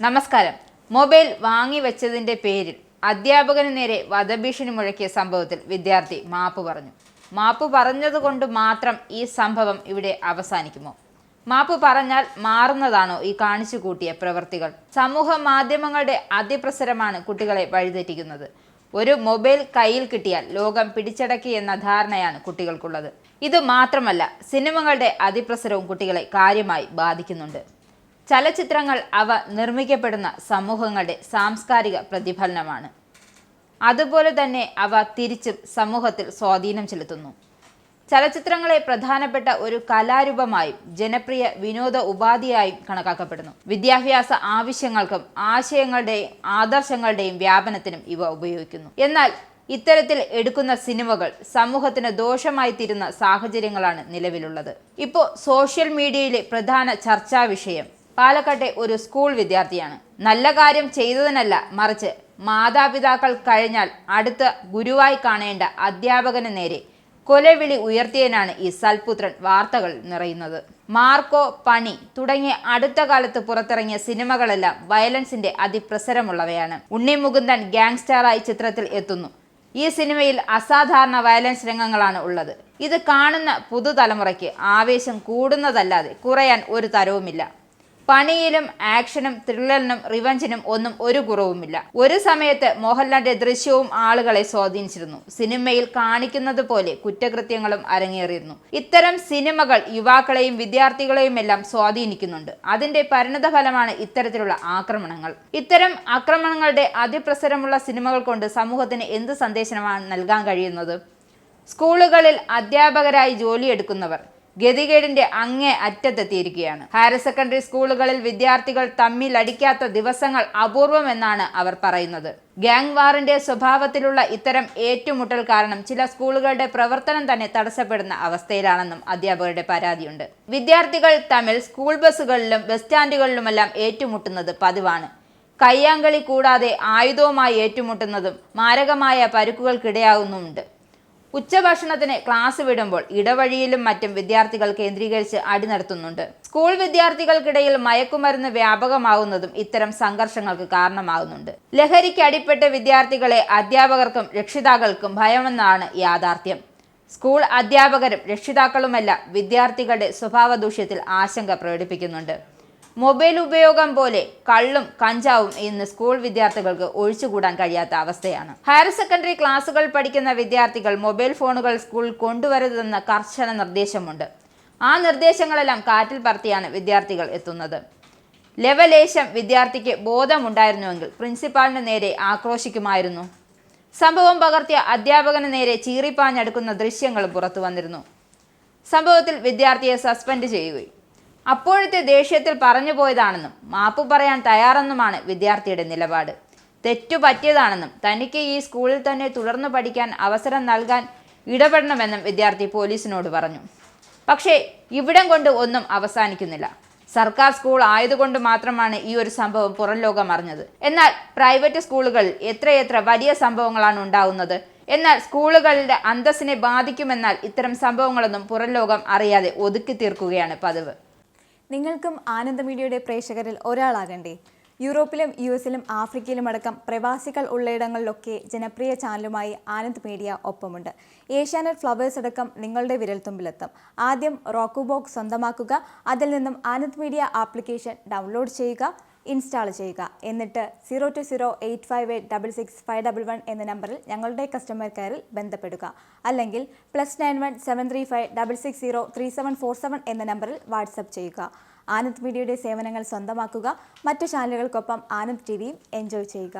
നമസ്കാരം. മൊബൈൽ വാങ്ങിവെച്ചതിന്റെ പേരിൽ അധ്യാപകന് നേരെ വധഭീഷണി മുഴക്കിയ സംഭവത്തിൽ വിദ്യാർത്ഥി മാപ്പ് പറഞ്ഞു. മാപ്പ് പറഞ്ഞതുകൊണ്ട് മാത്രം ഈ സംഭവം ഇവിടെ അവസാനിക്കുമോ? മാപ്പ് പറഞ്ഞാൽ മാറുന്നതാണോ ഈ കാണിച്ചു കൂട്ടിയ പ്രവൃത്തികൾ? സമൂഹ മാധ്യമങ്ങളുടെ അതിപ്രസരമാണ് കുട്ടികളെ വഴിതെറ്റിക്കുന്നത്. ഒരു മൊബൈൽ കയ്യിൽ കിട്ടിയാൽ ലോകം പിടിച്ചടക്കി എന്ന ധാരണയാണ് കുട്ടികൾക്കുള്ളത്. ഇത് മാത്രമല്ല, സിനിമകളുടെ അതിപ്രസരവും കുട്ടികളെ കാര്യമായി ബാധിക്കുന്നുണ്ട്. ചലച്ചിത്രങ്ങൾ അവ നിർമ്മിക്കപ്പെടുന്ന സമൂഹങ്ങളുടെ സാംസ്കാരിക പ്രതിഫലനമാണ്. അതുപോലെ തന്നെ അവ തിരിച്ചും സമൂഹത്തിൽ സ്വാധീനം ചെലുത്തുന്നു. ചലച്ചിത്രങ്ങളെ പ്രധാനപ്പെട്ട ഒരു കലാരൂപമായും ജനപ്രിയ വിനോദ ഉപാധിയായും കണക്കാക്കപ്പെടുന്നു. വിദ്യാഭ്യാസ ആവശ്യങ്ങൾക്കും ആശയങ്ങളുടെയും ആദർശങ്ങളുടെയും വ്യാപനത്തിനും ഇവ ഉപയോഗിക്കുന്നു. എന്നാൽ ഇത്തരത്തിൽ എടുക്കുന്ന സിനിമകൾ സമൂഹത്തിന് ദോഷമായി തീരുന്ന സാഹചര്യങ്ങളാണ് നിലവിലുള്ളത്. ഇപ്പോൾ സോഷ്യൽ മീഡിയയിലെ പ്രധാന ചർച്ചാ വിഷയം പാലക്കാട്ടെ ഒരു സ്കൂൾ വിദ്യാർത്ഥിയാണ്. നല്ല കാര്യം ചെയ്തതിനല്ല, മറിച്ച് മാതാപിതാക്കൾ കഴിഞ്ഞാൽ അടുത്ത ഗുരുവായി കാണേണ്ട അധ്യാപകന് നേരെ കൊലവിളി ഉയർത്തിയതിനാണ് ഈ സൽപുത്രൻ വാർത്തകൾ നിറയുന്നത്. മാർക്കോ, പണി തുടങ്ങിയ അടുത്ത കാലത്ത് പുറത്തിറങ്ങിയ സിനിമകളെല്ലാം വയലൻസിന്റെ അതിപ്രസരമുള്ളവയാണ്. ഉണ്ണി മുകുന്ദൻ ഗ്യാങ്സ്റ്ററായി ചിത്രത്തിൽ എത്തുന്നു. ഈ സിനിമയിൽ അസാധാരണ വയലൻസ് രംഗങ്ങളാണ് ഉള്ളത്. ഇത് കാണുന്ന പുതുതലമുറയ്ക്ക് ആവേശം കൂടുന്നതല്ലാതെ കുറയാൻ ഒരു തരവുമില്ല. പണിയിലും ആക്ഷനും ത്രില്ലറിനും റിവഞ്ചിനും ഒന്നും ഒരു കുറവുമില്ല. ഒരു സമയത്ത് മോഹൻലാലിന്റെ ദൃശ്യവും ആളുകളെ സ്വാധീനിച്ചിരുന്നു. സിനിമയിൽ കാണിക്കുന്നത് പോലെ കുറ്റകൃത്യങ്ങളും അരങ്ങേറിയിരുന്നു. ഇത്തരം സിനിമകൾ യുവാക്കളെയും വിദ്യാർത്ഥികളെയും എല്ലാം സ്വാധീനിക്കുന്നുണ്ട്. അതിന്റെ പരിണതഫലമാണ് ഇത്തരത്തിലുള്ള ആക്രമണങ്ങൾ. ഇത്തരം ആക്രമണങ്ങളുടെ അതിപ്രസരമുള്ള സിനിമകൾ കൊണ്ട് സമൂഹത്തിന് എന്ത് സന്ദേശമാണ് നൽകാൻ കഴിയുന്നത്? സ്കൂളുകളിൽ അധ്യാപകരായി ജോലിയെടുക്കുന്നവർ ഗതികേടിന്റെ അങ്ങേ അറ്റത്തെത്തിയിരിക്കുകയാണ്. ഹയർ സെക്കൻഡറി സ്കൂളുകളിൽ വിദ്യാർത്ഥികൾ തമ്മിൽ അടിക്കാത്ത ദിവസങ്ങൾ അപൂർവമെന്നാണ് അവർ പറയുന്നത്. ഗ്യാങ് വാറിന്റെ സ്വഭാവത്തിലുള്ള ഇത്തരം ഏറ്റുമുട്ടൽ കാരണം ചില സ്കൂളുകളുടെ പ്രവർത്തനം തന്നെ തടസ്സപ്പെടുന്ന അവസ്ഥയിലാണെന്നും അധ്യാപകരുടെ പരാതിയുണ്ട്. വിദ്യാർത്ഥികൾ തമ്മിൽ സ്കൂൾ ബസ്സുകളിലും ബസ് സ്റ്റാൻഡുകളിലുമെല്ലാം ഏറ്റുമുട്ടുന്നത് പതിവാണ്. കയ്യാങ്കളി കൂടാതെ ആയുധവുമായി ഏറ്റുമുട്ടുന്നതും മാരകമായ പരുക്കുകൾക്കിടയാകുന്നുമുണ്ട്. ഉച്ചഭക്ഷണത്തിന് ക്ലാസ് വിടുമ്പോൾ ഇടവഴിയിലും മറ്റും വിദ്യാർത്ഥികൾ കേന്ദ്രീകരിച്ച് അടി നടത്തുന്നുണ്ട്. സ്കൂൾ വിദ്യാർത്ഥികൾക്കിടയിൽ മയക്കുമരുന്ന് വ്യാപകമാകുന്നതും ഇത്തരം സംഘർഷങ്ങൾക്ക് കാരണമാകുന്നുണ്ട്. ലഹരിക്ക് അടിപ്പെട്ട വിദ്യാർത്ഥികളെ അധ്യാപകർക്കും രക്ഷിതാക്കൾക്കും ഭയമെന്നാണ് യാഥാർത്ഥ്യം. സ്കൂൾ അധ്യാപകരും രക്ഷിതാക്കളുമെല്ലാം വിദ്യാർത്ഥികളുടെ സ്വഭാവദൂഷ്യത്തിൽ ആശങ്ക പ്രകടിപ്പിക്കുന്നുണ്ട്. മൊബൈൽ ഉപയോഗം പോലെ കള്ളും കഞ്ചാവും ഇന്ന് സ്കൂൾ വിദ്യാർത്ഥികൾക്ക് ഒഴിച്ചുകൂടാൻ കഴിയാത്ത അവസ്ഥയാണ്. ഹയർ സെക്കൻഡറി ക്ലാസുകൾ പഠിക്കുന്ന വിദ്യാർത്ഥികൾ മൊബൈൽ ഫോണുകൾ സ്കൂളിൽ കൊണ്ടുവരരുതെന്ന കർശന നിർദ്ദേശമുണ്ട്. ആ നിർദ്ദേശങ്ങളെല്ലാം കാറ്റിൽ പറത്തിയാണ് വിദ്യാർത്ഥികൾ എത്തുന്നത്. ലെവലേശം വിദ്യാർത്ഥിക്ക് ബോധമുണ്ടായിരുന്നുവെങ്കിൽ പ്രിൻസിപ്പാളിന് നേരെ ആക്രോശിക്കുമായിരുന്നു. സംഭവം പകർത്തിയ അധ്യാപകന് നേരെ ചീറിപ്പാഞ്ഞടുക്കുന്ന ദൃശ്യങ്ങളും പുറത്തു വന്നിരുന്നു. സംഭവത്തിൽ വിദ്യാർത്ഥിയെ സസ്പെൻഡ് ചെയ്യുകയും അപ്പോഴത്തെ ദേഷ്യത്തിൽ പറഞ്ഞു പോയതാണെന്നും മാപ്പ് പറയാൻ തയ്യാറെന്നുമാണ് വിദ്യാർത്ഥിയുടെ നിലപാട്. തെറ്റു പറ്റിയതാണെന്നും തനിക്ക് ഈ സ്കൂളിൽ തന്നെ തുടർന്ന് പഠിക്കാൻ അവസരം നൽകാൻ ഇടപെടണമെന്നും വിദ്യാർത്ഥി പോലീസിനോട് പറഞ്ഞു. പക്ഷേ ഇവിടം കൊണ്ട് ഒന്നും അവസാനിക്കുന്നില്ല. സർക്കാർ സ്കൂൾ ആയതുകൊണ്ട് മാത്രമാണ് ഈ ഒരു സംഭവം പുറം ലോകം അറിഞ്ഞത്. എന്നാൽ പ്രൈവറ്റ് സ്കൂളുകളിൽ എത്രയെത്ര വലിയ സംഭവങ്ങളാണ് ഉണ്ടാവുന്നത്. എന്നാൽ സ്കൂളുകളുടെ അന്തസ്സിനെ ബാധിക്കുമെന്നാൽ ഇത്തരം സംഭവങ്ങളൊന്നും പുറം ലോകം അറിയാതെ ഒതുക്കി തീർക്കുകയാണ് പതിവ്. നിങ്ങൾക്കും ആനന്ദ മീഡിയയുടെ പ്രേക്ഷകരിൽ ഒരാളാകണ്ടേ? യൂറോപ്പിലും US-ലും ആഫ്രിക്കയിലും അടക്കം പ്രവാസികൾ ഉള്ളയിടങ്ങളിലൊക്കെ ജനപ്രിയ ചാനലുമായി ആനന്ദ് മീഡിയ ഒപ്പമുണ്ട്. ഏഷ്യാനെറ്റ് ഫ്ലവേഴ്സ് അടക്കം നിങ്ങളുടെ വിരൽത്തുമ്പിലെത്തും. ആദ്യം റോക്കു ബോക്സ് സ്വന്തമാക്കുക. അതിൽ നിന്നും ആനന്ദ് മീഡിയ ആപ്ലിക്കേഷൻ ഡൗൺലോഡ് ചെയ്യുക, ഇൻസ്റ്റാൾ ചെയ്യുക. എന്നിട്ട് 0208586651 എന്ന നമ്പറിൽ ഞങ്ങളുടെ കസ്റ്റമർ കെയറിൽ ബന്ധപ്പെടുക. അല്ലെങ്കിൽ +91 735 660 3747 എന്ന നമ്പറിൽ വാട്സപ്പ് ചെയ്യുക. ആനന്ദ് മീഡിയയുടെ സേവനങ്ങൾ സ്വന്തമാക്കുക. മറ്റു ചാനലുകൾക്കൊപ്പം ആനന്ദ് TVയും എൻജോയ് ചെയ്യുക.